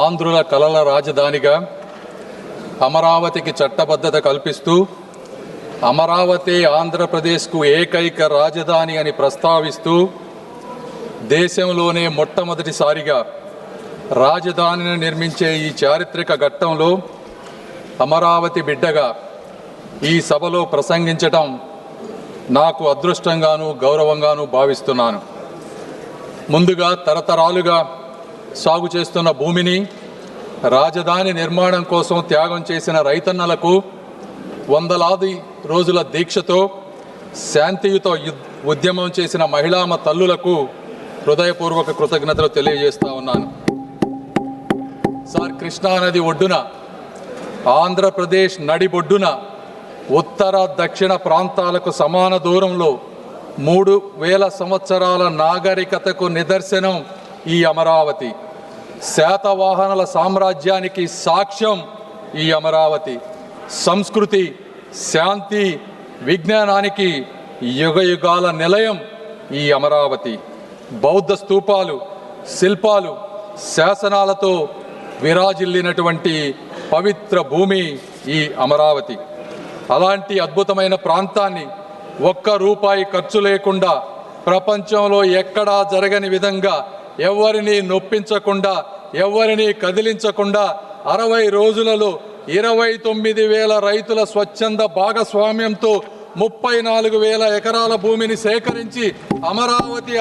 ఆంధ్రుల కలల రాజధానిగా అమరావతికి చట్టబద్ధత కల్పిస్తూ అమరావతి ఆంధ్రప్రదేశ్కు ఏకైక రాజధాని అని ప్రస్తావిస్తూ దేశంలోనే మొట్టమొదటిసారిగా రాజధానిని నిర్మించే ఈ చారిత్రక ఘట్టంలో అమరావతి బిడ్డగా ఈ సభలో ప్రసంగించటం నాకు అదృష్టంగాను గౌరవంగాను భావిస్తున్నాను. ముందుగా తరతరాలుగా సాగు చేస్తున్న భూమిని రాజధాని నిర్మాణం కోసం త్యాగం చేసిన రైతన్నలకు, వందలాది రోజుల దీక్షతో శాంతియుత ఉద్యమం చేసిన మహిళామ తల్లులకు హృదయపూర్వక కృతజ్ఞతలు తెలియజేస్తా ఉన్నాను. సార్, కృష్ణానది ఒడ్డున ఆంధ్రప్రదేశ్ నడిబొడ్డున ఉత్తర దక్షిణ ప్రాంతాలకు సమాన దూరంలో 3000 సంవత్సరాల నాగరికతకు నిదర్శనం ఈ అమరావతి. శాతవాహనుల సామ్రాజ్యానికి సాక్ష్యం ఈ అమరావతి. సంస్కృతి, శాంతి, విజ్ఞానానికి యుగయుగాల నిలయం ఈ అమరావతి. బౌద్ధ స్తూపాలు, శిల్పాలు, శాసనాలతో విరాజిల్లినటువంటి పవిత్ర భూమి ఈ అమరావతి. అలాంటి అద్భుతమైన ప్రాంతాన్ని ఒక్క రూపాయి ఖర్చు లేకుండా, ప్రపంచంలో ఎక్కడా జరగని విధంగా, ఎవరిని నొప్పించకుండా, ఎవరిని కదిలించకుండా 60 రోజులలో 29,000 రైతుల స్వచ్ఛంద భాగస్వామ్యంతో 34,000 ఎకరాల భూమిని సేకరించి అమరావతి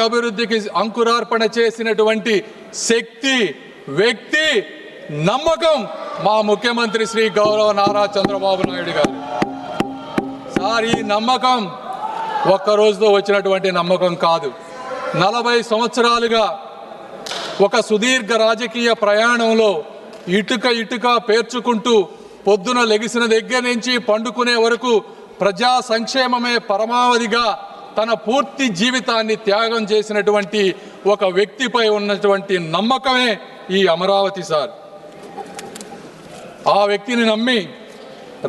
అభివృద్ధికి అంకురార్పణ చేసినటువంటి శక్తి, వ్యక్తి, నమ్మకం మా ముఖ్యమంత్రి శ్రీ గౌరవ నారా చంద్రబాబు నాయుడు గారు. సార్, ఈ నమ్మకం ఒక్క రోజుతో వచ్చినటువంటి నమ్మకం కాదు. 40 సంవత్సరాలుగా ఒక సుదీర్ఘ రాజకీయ ప్రయాణంలో ఇటుక పేర్చుకుంటూ పొద్దున లెగిసిన దగ్గర నుంచి పండుకునే వరకు ప్రజా సంక్షేమమే పరమావధిగా తన పూర్తి జీవితాన్ని త్యాగం చేసినటువంటి ఒక వ్యక్తిపై ఉన్నటువంటి నమ్మకమే ఈ అమరావతి. సార్, ఆ వ్యక్తిని నమ్మి,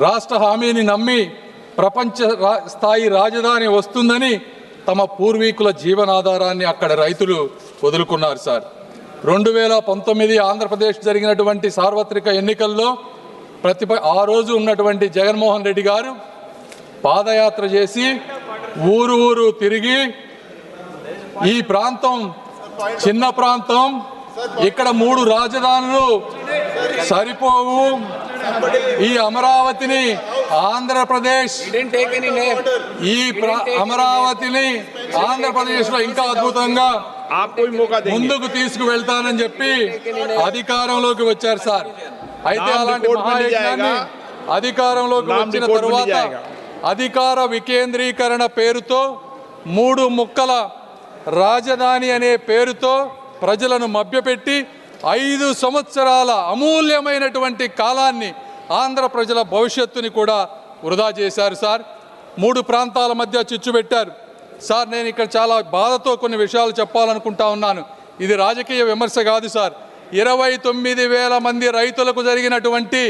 రాష్ట్ర హామీని నమ్మి ప్రపంచ స్థాయి రాజధాని వస్తుందని తమ పూర్వీకుల జీవనాధారాన్ని అక్కడ రైతులు వదులుకున్నారు. సార్, 2019 ఆంధ్రప్రదేశ్ జరిగినటువంటి సార్వత్రిక ఎన్నికల్లో ఆ రోజు ఉన్నటువంటి జగన్మోహన్ రెడ్డి గారు పాదయాత్ర చేసి ఊరు తిరిగి ఈ ప్రాంతం చిన్న ప్రాంతం, ఇక్కడ 3 రాజధానులు సరిపోవు, ఈ అమరావతిని ఆంధ్రప్రదేశ్లో ఇంకా అద్భుతంగా ముందుకు తీసుకువెళ్తానని చెప్పి అధికారంలోకి వచ్చారు. సార్, అయితే అలాంటి మహాయజ్ఞాన్ని అధికారంలోకి వచ్చిన తరువాత అధికార వికేంద్రీకరణ పేరుతో 3 ముక్కల రాజధాని అనే పేరుతో ప్రజలను మభ్యపెట్టి 5 సంవత్సరాల అమూల్యమైనటువంటి కాలాన్ని, ఆంధ్ర ప్రజల భవిష్యత్తుని కూడా వృధా చేశారు. సార్, 3 ప్రాంతాల మధ్య చిచ్చు పెట్టారు. సార్, నేను ఇక్కడ చాలా బాధతో కొన్ని విషయాలు చెప్పాలనుకుంటా ఉన్నాను. ఇది రాజకీయ విమర్శ కాదు. సార్, 29,000 మంది రైతులకు జరిగినటువంటి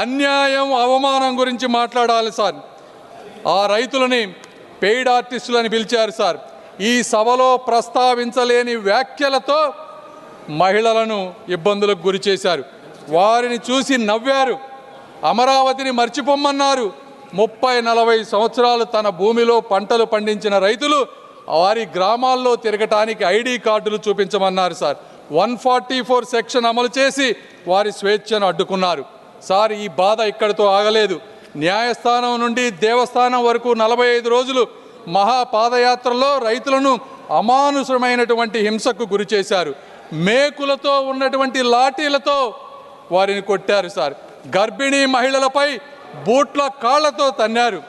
అన్యాయం, అవమానం గురించి మాట్లాడాలి. సార్, ఆ రైతులని పెయిడ్ ఆర్టిస్టులని పిలిచారు. సార్, ఈ సభలో ప్రస్తావించలేని వ్యాఖ్యలతో మహిళలను ఇబ్బందులకు గురి చేశారు. వారిని చూసి నవ్వారు. అమరావతిని మర్చిపోమ్మన్నారు. 30-40 సంవత్సరాలు తన భూమిలో పంటలు పండించిన రైతులు వారి గ్రామాల్లో తిరగటానికి ఐడి కార్డులు చూపించమన్నారు. సార్, 144 సెక్షన్ అమలు చేసి వారి స్వేచ్ఛను అడ్డుకున్నారు. సార్, ఈ బాధ ఇక్కడితో ఆగలేదు. న్యాయస్థానం నుండి దేవస్థానం వరకు 45 రోజులు మహాపాదయాత్రలో రైతులను అమానుషమైనటువంటి హింసకు గురి చేశారు. మేకులతో ఉన్నటువంటి లాఠీలతో వారిని కొట్టారు. సార్, గర్భిణీ మహిళలపై బూట్ల కాళ్లతో తన్నారు.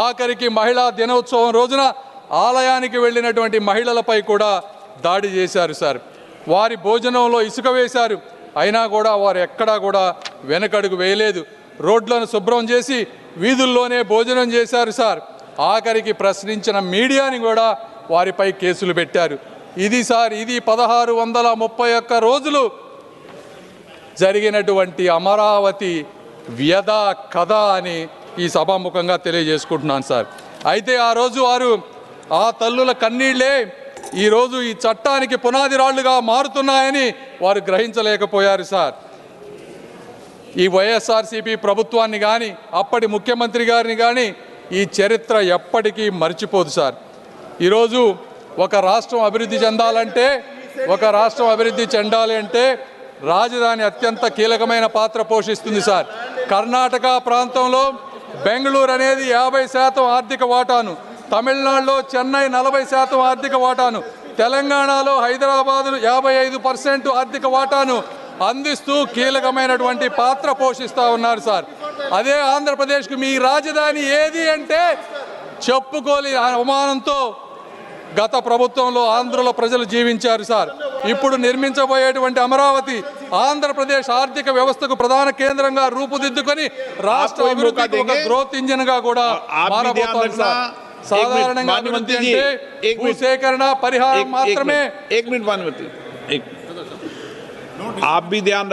ఆఖరికి మహిళా దినోత్సవం రోజున ఆలయానికి వెళ్ళినటువంటి మహిళలపై కూడా దాడి చేశారు. సార్, వారి భోజనంలో ఇసుక వేశారు. అయినా కూడా వారు ఎక్కడా కూడా వెనకడుగు వేయలేదు. రోడ్లను శుభ్రం చేసి వీధుల్లోనే భోజనం చేశారు. సార్, ఆఖరికి ప్రశ్నించిన మీడియాని కూడా వారిపై కేసులు పెట్టారు. ఇది 1631 రోజులు జరిగినటువంటి అమరావతి వ్యధ కథ అని ఈ సభాముఖంగా తెలియజేసుకుంటున్నాను. సార్, అయితే ఆ రోజు వారు ఆ తల్లుల కన్నీళ్లే ఈరోజు ఈ చట్టానికి పునాది రాళ్లుగా మారుతున్నాయని వారు గ్రహించలేకపోయారు సార్. ఈ వైఎస్ఆర్సీపీ ప్రభుత్వాన్ని కానీ అప్పటి ముఖ్యమంత్రి గారిని కానీ ఈ చరిత్ర ఎప్పటికీ మర్చిపోదు సార్. ఈరోజు ఒక రాష్ట్రం అభివృద్ధి చెందాలి అంటే రాజధాని అత్యంత కీలకమైన పాత్ర పోషిస్తుంది సార్. కర్ణాటక ప్రాంతంలో బెంగళూరు అనేది 50% ఆర్థిక వాటాను, తమిళనాడులో చెన్నై 40% ఆర్థిక వాటాను, తెలంగాణలో హైదరాబాద్ 55% ఆర్థిక వాటాను అందిస్తూ కీలకమైనటువంటి పాత్ర పోషిస్తూ ఉన్నారు సార్. అదే ఆంధ్రప్రదేశ్కు మీ రాజధాని ఏది అంటే చెప్పుకోలేని అవమానంతో గత ప్రభుత్వంలో ఆంధ్రలో ప్రజలు జీవించారు సార్. ఇప్పుడు నిర్మించబోయేటువంటి అమరావతి ఆంధ్రప్రదేశ్ ఆర్థిక వ్యవస్థకు ప్రధాన కేంద్రంగా రూపుదిద్దుకొని రాష్ట్ర అభివృద్ధికి ఒక గ్రోత్ ఇంజిన్ గా కూడా మారబోతోంది సార్. సాధారణంగా అభివృద్ధి అంటే భూసేకరణ పరిహారం మాత్రమే. आप भी ध्यान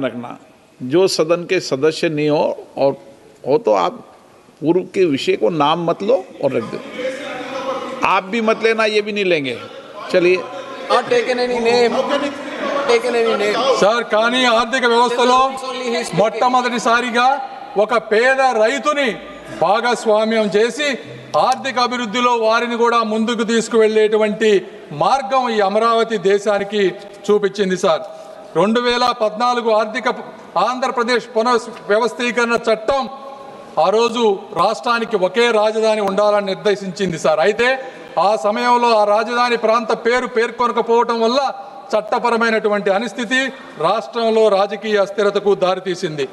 रखना जो सदन के सदस्य नहीं हो तो आप पूर्व के विषय को नाम मत लो और रख दो. आप भी मत लेना, ये भी नहीं लेंगे. चलिए. సార్, కానీ ఆర్థిక వ్యవస్థలో మొట్టమొదటిసారిగా ఒక పేద రైతుని భాగస్వామ్యం చేసి ఆర్థిక అభివృద్ధిలో వారిని కూడా ముందుకు తీసుకువెళ్ళేటువంటి మార్గం ఈ అమరావతి దేశానికి చూపించింది సార్. 2014 ఆంధ్రప్రదేశ్ పునర్వ్యవస్థీకరణ చట్టం ఆ రోజు రాష్ట్రానికి ఒకే రాజధాని ఉండాలని నిర్దేశించింది సార్. అయితే ఆ సమయంలో ఆ రాజధాని ప్రాంత పేర్కొనకపోవటం వల్ల చట్టపరమైనటువంటి అనిస్థితి రాష్ట్రంలో రాజకీయ అస్థిరతకు దారితీసింది.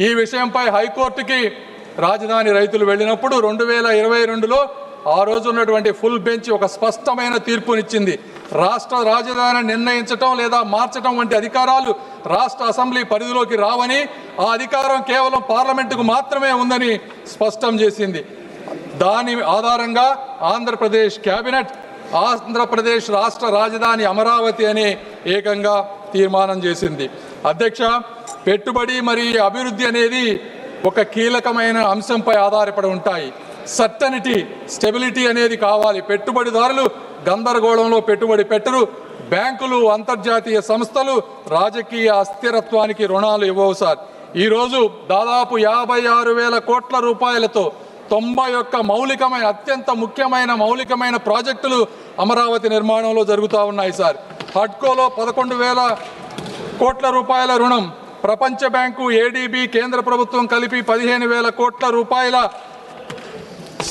ఈ విషయంపై హైకోర్టుకి రాజధాని రైతులు వెళ్ళినప్పుడు 2022లో ఆ రోజు ఉన్నటువంటి ఫుల్ బెంచ్ ఒక స్పష్టమైన తీర్పునిచ్చింది. రాష్ట్ర రాజధాని నిర్ణయించటం లేదా మార్చటం వంటి అధికారాలు రాష్ట్ర అసెంబ్లీ పరిధిలోకి రావని, ఆ అధికారం కేవలం పార్లమెంటుకు మాత్రమే ఉందని స్పష్టం చేసింది. దాని ఆధారంగా ఆంధ్రప్రదేశ్ కేబినెట్ ఆంధ్రప్రదేశ్ రాష్ట్ర రాజధాని అమరావతి అని ఏకంగా తీర్మానం చేసింది. అధ్యక్ష, పెట్టుబడి మరియు అభివృద్ధి అనేది ఒక కీలకమైన అంశంపై ఆధారపడి ఉంటాయి. సర్టనిటీ, స్టెబిలిటీ అనేది కావాలి. పెట్టుబడిదారులు గందరగోళంలో పెట్టుబడి పెట్టరు. బ్యాంకులు, అంతర్జాతీయ సంస్థలు రాజకీయ అస్థిరత్వానికి రుణాలు ఇవ్వవు సార్. ఈరోజు దాదాపు 56,000 కోట్ల రూపాయలతో 91 అత్యంత ముఖ్యమైన మౌలికమైన ప్రాజెక్టులు అమరావతి నిర్మాణంలో జరుగుతూ ఉన్నాయి సార్. హడ్కోలో 11,000 కోట్ల రూపాయల రుణం, ప్రపంచ బ్యాంకు, ఏడీబీ, కేంద్ర ప్రభుత్వం కలిపి 15,000 కోట్ల రూపాయల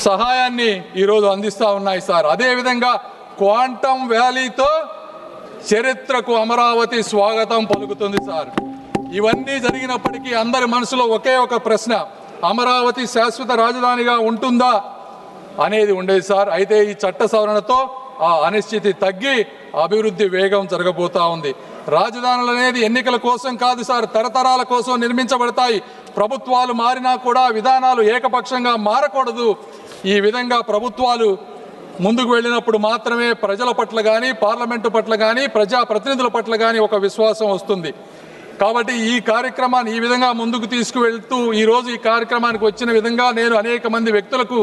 సహాయాన్ని ఈరోజు అందిస్తూ ఉన్నాయి సార్. అదేవిధంగా క్వాంటమ్ వ్యాలీతో చరిత్రకు అమరావతి స్వాగతం పలుకుతుంది సార్. ఇవన్నీ జరిగినప్పటికీ అందరి మనసులో ఒకే ఒక ప్రశ్న, అమరావతి శాశ్వత రాజధానిగా ఉంటుందా అనేది ఉండేది సార్. అయితే ఈ చట్ట సవరణతో ఆ అనిశ్చితి తగ్గి అభివృద్ధి వేగం జరగబోతా ఉంది. రాజధానులు అనేది ఎన్నికల కోసం కాదు సార్, తరతరాల కోసం నిర్మించబడతాయి. ప్రభుత్వాలు మారినా కూడా విధానాలు ఏకపక్షంగా మారకూడదు. ఈ విధంగా ప్రభుత్వాలు ముందుకు వెళ్ళినప్పుడు మాత్రమే ప్రజల పట్ల కానీ, పార్లమెంటు పట్ల కానీ, ప్రజాప్రతినిధుల పట్ల కానీ ఒక విశ్వాసం వస్తుంది. కాబట్టి ఈ కార్యక్రమాన్ని ఈ విధంగా ముందుకు తీసుకువెళ్తూ ఈరోజు ఈ కార్యక్రమానికి వచ్చిన విధంగా నేను అనేక మంది వ్యక్తులకు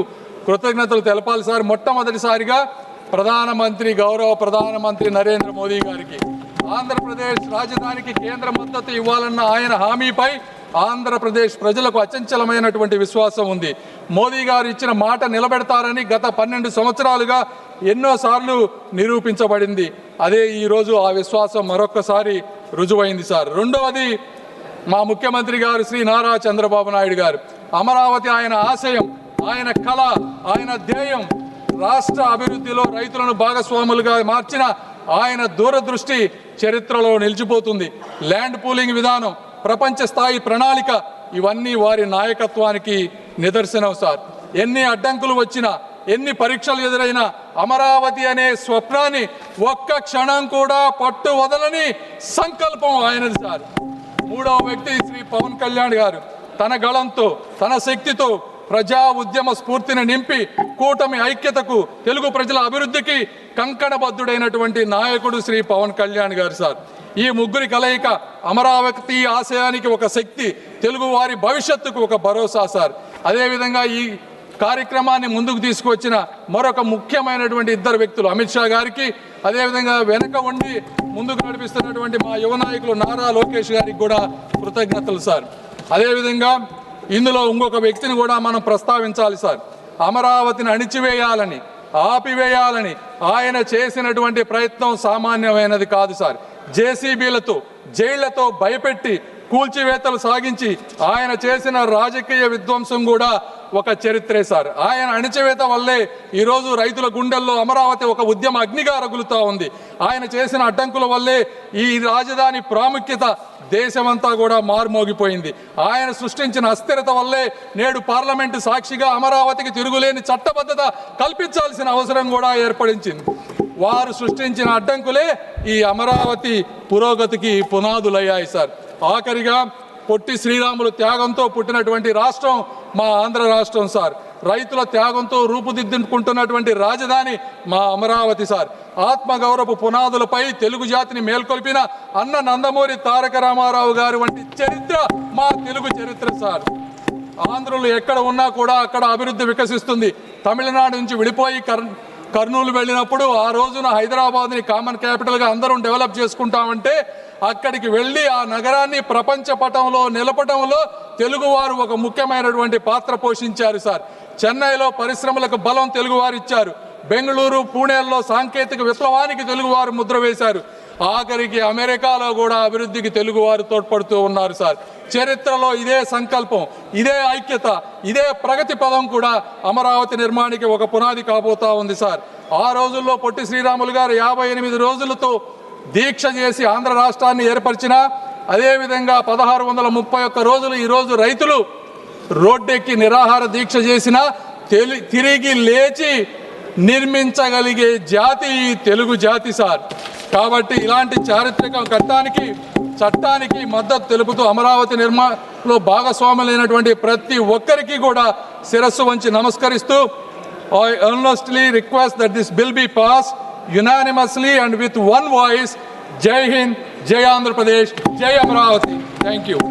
కృతజ్ఞతలు తెలపాలి సార్. మొట్టమొదటిసారిగా గౌరవ ప్రధానమంత్రి నరేంద్ర మోదీ గారికి ఆంధ్రప్రదేశ్ రాజధానికి కేంద్ర మద్దతు ఇవ్వాలన్న ఆయన హామీపై ఆంధ్రప్రదేశ్ ప్రజలకు అచంచలమైనటువంటి విశ్వాసం ఉంది. మోదీ గారు ఇచ్చిన మాట నిలబెడతారని గత 12 సంవత్సరాలుగా ఎన్నోసార్లు నిరూపించబడింది. అదే ఈరోజు ఆ విశ్వాసం మరొక్కసారి రుజువైంది సార్. రెండవది, మా ముఖ్యమంత్రి గారు శ్రీ నారా చంద్రబాబు నాయుడు గారు అమరావతి ఆయన ఆశయం, ఆయన కళ, ఆయన ధ్యేయం. రాష్ట్ర అభివృద్ధిలో రైతులను భాగస్వాములుగా మార్చిన ఆయన దూరదృష్టి చరిత్రలో నిలిచిపోతుంది. ల్యాండ్ పూలింగ్ విధానం, ప్రపంచ స్థాయి ప్రణాళిక, ఇవన్నీ వారి నాయకత్వానికి నిదర్శనం సార్. ఎన్ని అడ్డంకులు వచ్చినా, ఎన్ని పరీక్షలు ఎదురైనా అమరావతి అనే స్వప్నాన్ని ఒక్క క్షణం కూడా పట్టు వదలని సంకల్పం ఆయనది సార్. మూడవ వ్యక్తి శ్రీ పవన్ కళ్యాణ్ గారు తన గళంతో, తన శక్తితో ప్రజా ఉద్యమ స్ఫూర్తిని నింపి కూటమి ఐక్యతకు, తెలుగు ప్రజల అభివృద్ధికి కంకణబద్ధుడైనటువంటి నాయకుడు శ్రీ పవన్ కళ్యాణ్ గారు సార్. ఈ ముగ్గురి కలయిక అమరావతి ఆశయానికి ఒక శక్తి, తెలుగు వారి భవిష్యత్తుకు ఒక భరోసా సార్. అదేవిధంగా ఈ కార్యక్రమాన్ని ముందుకు తీసుకువచ్చిన మరొక ముఖ్యమైనటువంటి ఇద్దరు వ్యక్తులు అమిత్ షా గారికి, అదేవిధంగా వెనక ఉండి ముందుకు నడిపిస్తున్నటువంటి మా యువ నాయకులు నారా లోకేష్ గారికి కూడా కృతజ్ఞతలు సార్. అదేవిధంగా ఇందులో ఇంకొక వ్యక్తిని కూడా మనం ప్రస్తావించాలి సార్. అమరావతిని అణిచివేయాలని, ఆపివేయాలని ఆయన చేసినటువంటి ప్రయత్నం సామాన్యమైనది కాదు సార్. జేసీబీలతో, జైళ్లతో భయపెట్టి కూల్చివేతలు సాగించి ఆయన చేసిన రాజకీయ విధ్వంసం కూడా ఒక చరిత్రే సార్. ఆయన అణిచివేత వల్లే ఈరోజు రైతుల గుండెల్లో అమరావతి ఒక ఉద్యమ అగ్నిగా రగులుతూ ఉంది. ఆయన చేసిన అడ్డంకుల వల్లే ఈ రాజధాని ప్రాముఖ్యత దేశమంతా కూడా మారుమోగిపోయింది. ఆయన సృష్టించిన అస్థిరత వల్లే నేడు పార్లమెంటు సాక్షిగా అమరావతికి తిరుగులేని చట్టబద్ధత కల్పించాల్సిన అవసరం కూడా ఏర్పడించింది. వారు సృష్టించిన అడ్డంకులే ఈ అమరావతి పురోగతికి పునాదులయ్యాయి సార్. ఆఖరిగా పొట్టి శ్రీరాములు త్యాగంతో పుట్టినటువంటి రాష్ట్రం మా ఆంధ్ర రాష్ట్రం సార్. రైతుల త్యాగంతో రూపుదిద్దుకుంటున్నటువంటి రాజధాని మా అమరావతి సార్. ఆత్మగౌరవ పునాదులపై తెలుగు జాతిని మేల్కొల్పిన అన్న నందమూరి తారక రామారావు గారు వంటి చరిత్ర మా తెలుగు చరిత్ర సార్. ఆంధ్రులు ఎక్కడ ఉన్నా కూడా అక్కడ అభివృద్ధి వికసిస్తుంది. తమిళనాడు నుంచి విడిపోయి కర్నూలు వెళ్ళినప్పుడు ఆ రోజున హైదరాబాద్ని కామన్ క్యాపిటల్గా అందరం డెవలప్ చేసుకుంటామంటే అక్కడికి వెళ్ళి ఆ నగరాన్ని ప్రపంచ పటంలో నిలపటంలో తెలుగువారు ఒక ముఖ్యమైనటువంటి పాత్ర పోషించారు సార్. చెన్నైలో పరిశ్రమలకు బలం తెలుగువారు ఇచ్చారు. బెంగళూరు, పూణేల్లో సాంకేతిక విప్లవానికి తెలుగువారు ముద్ర వేశారు. ఆఖరికి అమెరికాలో కూడా అభివృద్ధికి తెలుగువారు తోడ్పడుతూ ఉన్నారు సార్. చరిత్రలో ఇదే సంకల్పం, ఇదే ఐక్యత, ఇదే ప్రగతి పదం కూడా అమరావతి నిర్మాణానికి ఒక పునాది కాబోతా ఉంది సార్. ఆ రోజుల్లో పొట్టి శ్రీరాములు గారు 58 రోజులతో దీక్ష చేసి ఆంధ్ర రాష్ట్రాన్ని ఏర్పరిచిన, అదేవిధంగా 1631 రోజులు ఈరోజు రైతులు రోడ్డెక్కి నిరాహార దీక్ష చేసిన తిరిగి లేచి నిర్మించగలిగే జాతి ఈ తెలుగు జాతి సార్. కాబట్టి ఇలాంటి చారిత్రక ఘట్టానికి, చట్టానికి మద్దతు తెలుపుతూ అమరావతి నిర్మాణంలో భాగస్వాములైనటువంటి ప్రతి ఒక్కరికి కూడా శిరస్సు వంచి నమస్కరిస్తూ I earnestly request that this bill be passed unanimously and with one voice. Jai Hind, Jai Andhra Pradesh, Jai Amaravati. Thank you.